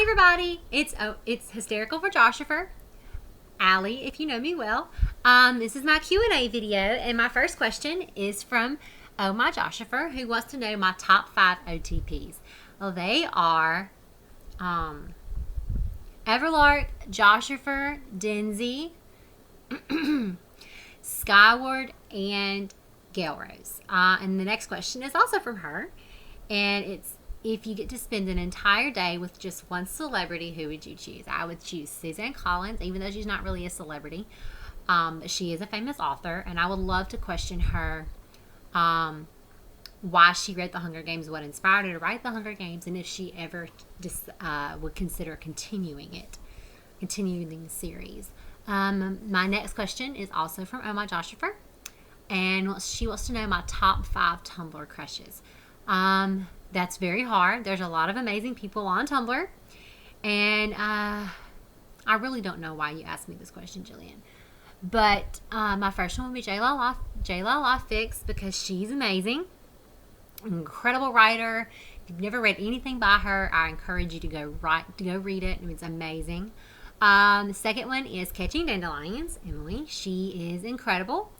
Hi everybody, it's Hysterical for Joshifer, Allie, if you know me well. This is my Q&A video, and my first question is from Oh My Joshifer, who wants to know my top 5 OTPs. Well, they are Everlark, Joshifer, Denzi, Skyward, and Gale Rose. And the next question is also from her, and it's, if you get to spend an entire day with just one celebrity, who would you choose? I would choose Suzanne Collins, even though she's not really a celebrity. She is a famous author, and I would love to question her why she wrote The Hunger Games, what inspired her to write The Hunger Games, and if she ever would consider continuing the series. My next question is also from Oh My Joshifer, and she wants to know my top 5 Tumblr crushes. That's very hard. There's a lot of amazing people on Tumblr, and I really don't know why you asked me this question, Jillian. But my first one would be J.La Fix, because she's amazing, incredible writer. If you've never read anything by her, I encourage you to go read it. It's amazing. The second one is Catching Dandelions, Emily. She is incredible.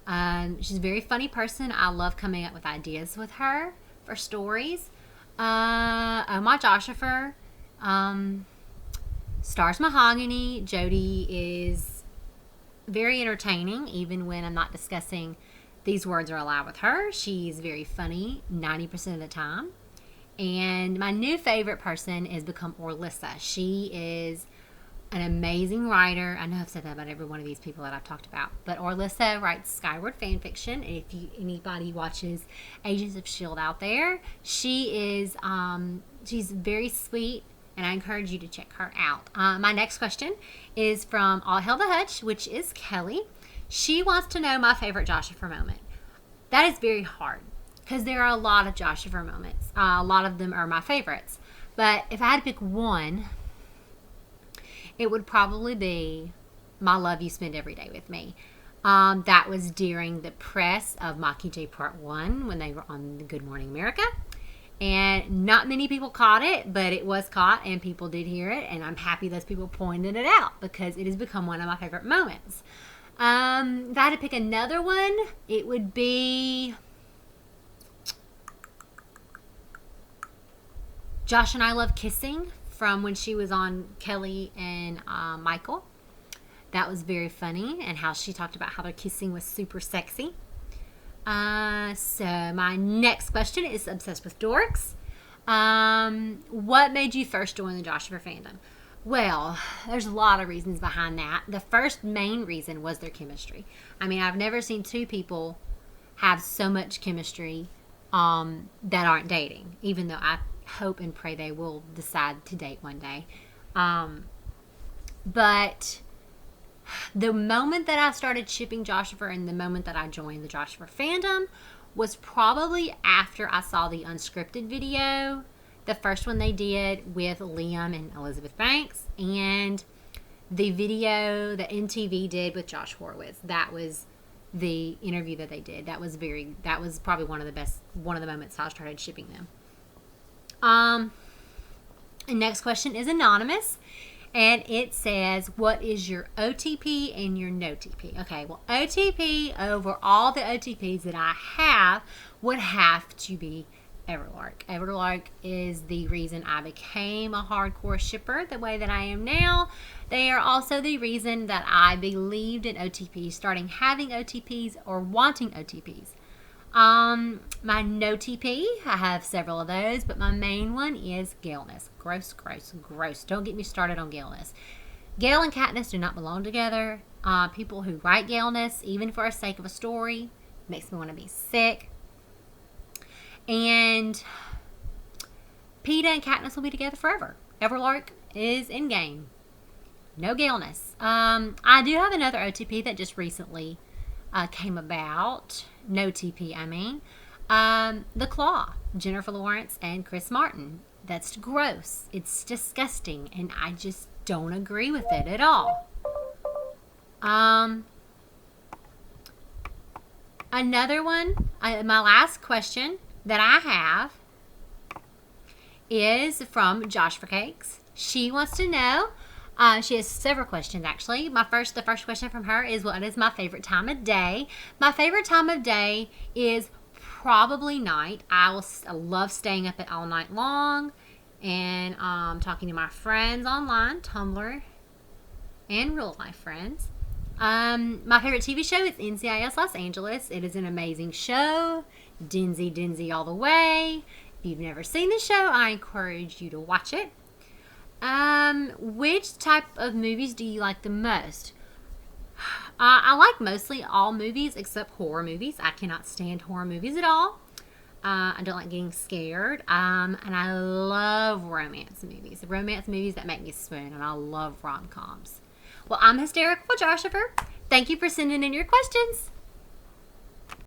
She's a very funny person. I love coming up with ideas with her for stories. Oh My Joshifer, Stars Mahogany. Jody is very entertaining, even when I'm not discussing these words are allowed with her. She's very funny 90% of the time. And my new favorite person has become Orlissa. She is an amazing writer. I know I've said that about every one of these people that I've talked about, but Orlissa writes Skyward fan fiction. And if anybody watches Agents of S.H.I.E.L.D. out there, she is she's very sweet, and I encourage you to check her out. My next question is from All Hail the Hutch, which is Kelly. She wants to know my favorite Joshifer moment. That is very hard, because there are a lot of Joshifer moments. A lot of them are my favorites, but if I had to pick one, it would probably be My Love You Spend Every Day With Me. That was during the press of Mockingjay Part 1 when they were on the Good Morning America. And not many people caught it, but it was caught and people did hear it. And I'm happy those people pointed it out, because it has become one of my favorite moments. If I had to pick another one, it would be Josh and I Love Kissing, from when she was on Kelly and Michael. That was very funny, and how she talked about how their kissing was super sexy. So my next question is Obsessed with Dorks. What made you first join the Joshifer fandom? Well, there's a lot of reasons behind that. The first main reason was their chemistry. I mean, I've never seen two people have so much chemistry that aren't dating, even though I hope and pray they will decide to date one day. But the moment that I started shipping Joshifer and the moment that I joined the Joshifer fandom was probably after I saw the unscripted video, the first one they did with Liam and Elizabeth Banks, and the video that MTV did with Josh Horowitz. That was the interview that they did. That was probably one of the moments I started shipping them. And next question is anonymous, and it says, what is your OTP and your no TP? Okay, well, OTP over all the OTPs that I have would have to be Everlark. Everlark is the reason I became a hardcore shipper the way that I am now. They are also the reason that I believed in OTPs, starting having OTPs or wanting OTPs. My no TP, I have several of those, but my main one is Galeness. Gross, gross, gross. Don't get me started on Galeness. Gale and Katniss do not belong together. People who write Galeness, even for the sake of a story, makes me want to be sick. And Peeta and Katniss will be together forever. Everlark is in game. No Galeness. I do have another OTP that just recently came about. No TP, I mean. The Claw, Jennifer Lawrence and Chris Martin. That's gross. It's disgusting, and I just don't agree with it at all. Another one, my last question that I have is from Josh for Cakes. She wants to know. She has several questions actually. The first question from her is, what is my favorite time of day? My favorite time of day is probably night. I love staying up all night long and talking to my friends online, Tumblr, and real life friends. My favorite TV show is NCIS Los Angeles. It is an amazing show. Dinsey all the way. If you've never seen the show, I encourage you to watch it. Which type of movies do you like the most? I like mostly all movies except horror movies. I cannot stand horror movies at all. I don't like getting scared. And I love romance movies. Romance movies that make me swoon. And I love rom-coms. Well, I'm Hysterical Joshua. Thank you for sending in your questions.